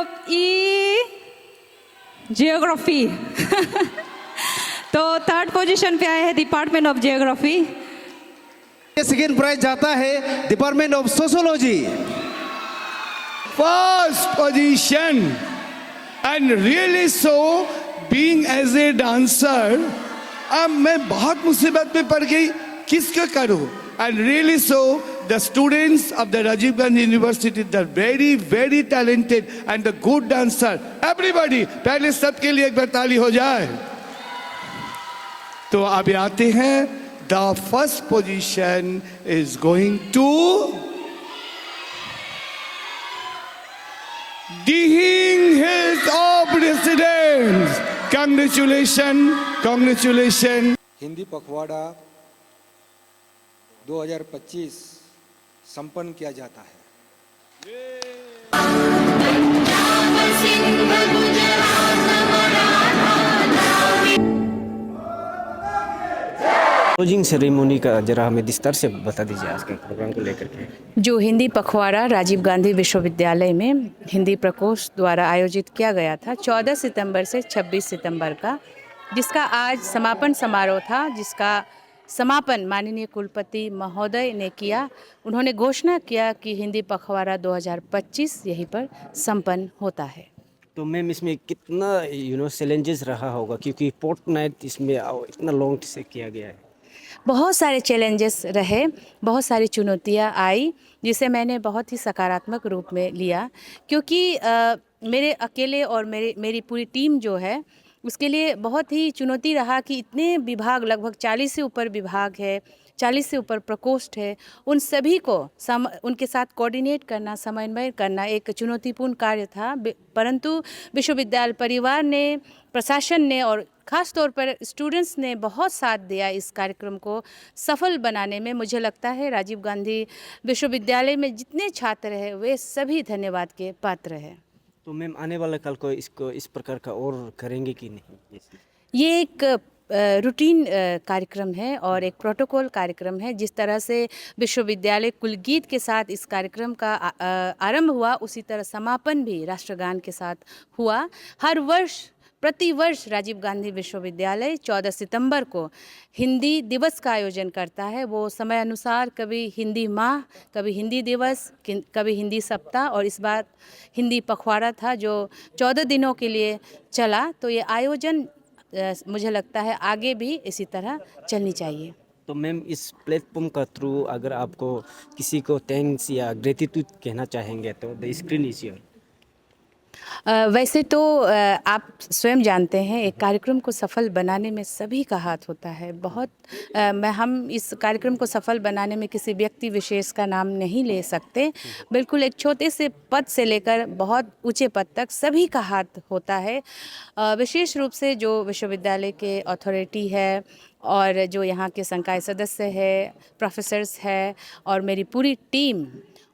Of E geography. तो third position पे आए हैं department of geography. Second prize जाता है department of sociology. First position and really so being as a dancer अब मैं बहुत मुसीबत में पड़ गई, किसको करूं? And really so the students of the Rajiv Gandhi university the very very talented and the good dancer everybody, पहले सबके लिए एक बार ताली हो जाए। तो अभी आते हैं, the first position is going to Dihing Hills of Residents. Congratulations. Hindi पखवाड़ा 2025 संपन्न किया जाता है। क्लोजिंग सेरेमनी का जरा हमें विस्तार से बता दीजिए आज के प्रोग्राम को लेकर के। जो हिंदी पखवाड़ा राजीव गांधी विश्वविद्यालय में हिंदी प्रकोष्ठ द्वारा आयोजित किया गया था 14 सितंबर से 26 सितंबर का, जिसका आज समापन समारोह था, जिसका समापन माननीय कुलपति महोदय ने किया। उन्होंने घोषणा किया कि हिंदी पखवाड़ा 2025 यहीं पर संपन्न होता है। तो मैम इसमें कितना चैलेंजेस रहा होगा, क्योंकि फोर्टनाइट इसमें इतना लॉन्ग से किया गया है। बहुत सारे चैलेंजेस रहे, बहुत सारी चुनौतियाँ आई, जिसे मैंने बहुत ही सकारात्मक रूप में लिया, क्योंकि मेरे अकेले और मेरी पूरी टीम जो है उसके लिए बहुत ही चुनौती रहा कि इतने विभाग, लगभग 40 से ऊपर विभाग है, 40 से ऊपर प्रकोष्ठ है, उन सभी को उनके साथ कोऑर्डिनेट करना, समन्वय करना एक चुनौतीपूर्ण कार्य था। परंतु विश्वविद्यालय परिवार ने, प्रशासन ने और ख़ास तौर पर स्टूडेंट्स ने बहुत साथ दिया इस कार्यक्रम को सफल बनाने में। मुझे लगता है राजीव गांधी विश्वविद्यालय में जितने छात्र हैं वे सभी धन्यवाद के पात्र हैं। तो मैम आने वाले कल को इसको इस प्रकार का और करेंगे कि नहीं? ये एक रूटीन कार्यक्रम है और एक प्रोटोकॉल कार्यक्रम है। जिस तरह से विश्वविद्यालय कुलगीत के साथ इस कार्यक्रम का आरंभ हुआ, उसी तरह समापन भी राष्ट्रगान के साथ हुआ। हर वर्ष, प्रतिवर्ष राजीव गांधी विश्वविद्यालय 14 सितंबर को हिंदी दिवस का आयोजन करता है। वो समय अनुसार कभी हिंदी माह, कभी हिंदी दिवस, कभी हिंदी सप्ताह, और इस बार हिंदी पखवाड़ा था जो 14 दिनों के लिए चला। तो ये आयोजन मुझे लगता है आगे भी इसी तरह चलनी चाहिए। तो मैम इस प्लेटफॉर्म का थ्रू अगर आपको किसी को थैंक्स या ग्रेटिट्यूड कहना चाहेंगे तो द स्क्रीन इज योर। वैसे तो आप स्वयं जानते हैं एक कार्यक्रम को सफल बनाने में सभी का हाथ होता है। हम इस कार्यक्रम को सफल बनाने में किसी व्यक्ति विशेष का नाम नहीं ले सकते। बिल्कुल एक छोटे से पद से लेकर बहुत ऊंचे पद तक सभी का हाथ होता है। विशेष रूप से जो विश्वविद्यालय के अथॉरिटी है और जो यहाँ के संकाय सदस्य है, प्रोफेसर्स है और मेरी पूरी टीम,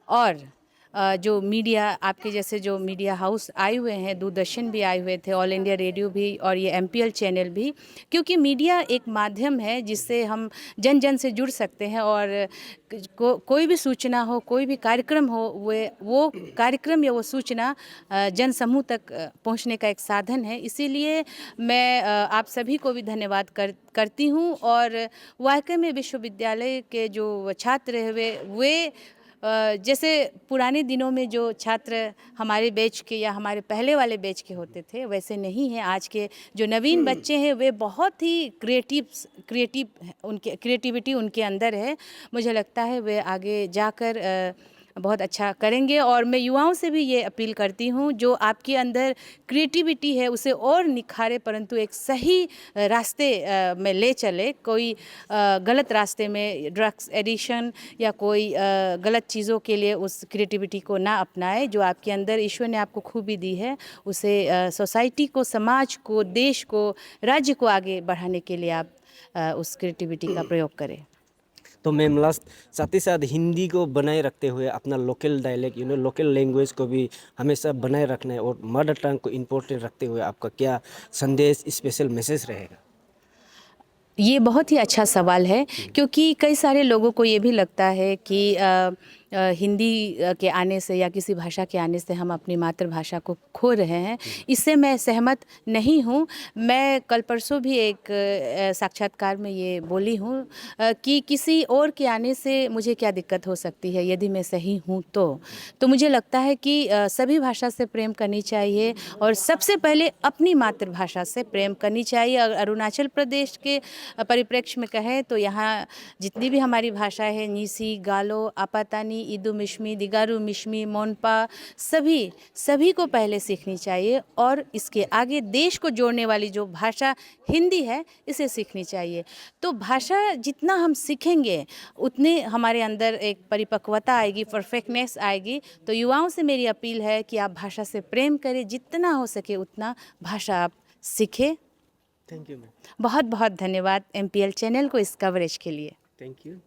और जो मीडिया, आपके जैसे जो मीडिया हाउस आए हुए हैं, दूरदर्शन भी आए हुए थे, ऑल इंडिया रेडियो भी और ये MPL चैनल भी, क्योंकि मीडिया एक माध्यम है जिससे हम जन जन से जुड़ सकते हैं और कोई भी सूचना हो, कोई भी कार्यक्रम हो, वो कार्यक्रम या वो सूचना जन समूह तक पहुंचने का एक साधन है। इसीलिए मैं आप सभी को भी धन्यवाद करती हूं। और वाकई में विश्वविद्यालय के जो छात्र हैं वे जैसे पुराने दिनों में जो छात्र हमारे बैच के या हमारे पहले वाले बैच के होते थे वैसे नहीं हैं। आज के जो नवीन बच्चे हैं वे बहुत ही क्रिएटिविटी उनके अंदर है। मुझे लगता है वे आगे जाकर बहुत अच्छा करेंगे। और मैं युवाओं से भी ये अपील करती हूँ, जो आपके अंदर क्रिएटिविटी है उसे और निखारे, परंतु एक सही रास्ते में ले चले। कोई गलत रास्ते में ड्रग्स एडिक्शन या कोई गलत चीज़ों के लिए उस क्रिएटिविटी को ना अपनाए। जो आपके अंदर ईश्वर ने आपको खूबी दी है उसे सोसाइटी को, समाज को, देश को, राज्य को आगे बढ़ाने के लिए आप उस क्रिएटिविटी का प्रयोग करें। तो मैम लास्ट साथ ही साथ हिंदी को बनाए रखते हुए अपना लोकल डायलेक्ट लोकल लैंग्वेज को भी हमेशा बनाए रखना है और मदर टंग को इम्पोर्टेंट रखते हुए आपका क्या संदेश, स्पेशल मैसेज रहेगा? ये बहुत ही अच्छा सवाल है, क्योंकि कई सारे लोगों को ये भी लगता है कि हिंदी के आने से या किसी भाषा के आने से हम अपनी मातृभाषा को खो रहे हैं, इससे मैं सहमत नहीं हूँ। मैं कल परसों भी एक साक्षात्कार में ये बोली हूँ कि किसी और के आने से मुझे क्या दिक्कत हो सकती है यदि मैं सही हूँ तो मुझे लगता है कि सभी भाषा से प्रेम करनी चाहिए और सबसे पहले अपनी मातृभाषा से प्रेम करनी चाहिए। अरुणाचल प्रदेश के परिप्रेक्ष्य में कहें तो यहाँ जितनी भी हमारी भाषाएं हैं, नीसी, गालो, आपातानी, ईदू मिश्मी, दिगारू मिश्मी, मोनपा, सभी को पहले सीखनी चाहिए और इसके आगे देश को जोड़ने वाली जो भाषा हिंदी है इसे सीखनी चाहिए। तो भाषा जितना हम सीखेंगे उतने हमारे अंदर एक परिपक्वता आएगी, परफेक्टनेस आएगी। तो युवाओं से मेरी अपील है कि आप भाषा से प्रेम करें, जितना हो सके उतना भाषा आप सीखें। Thank you ma'am. बहुत बहुत धन्यवाद MPL चैनल को इस कवरेज के लिए। Thank you.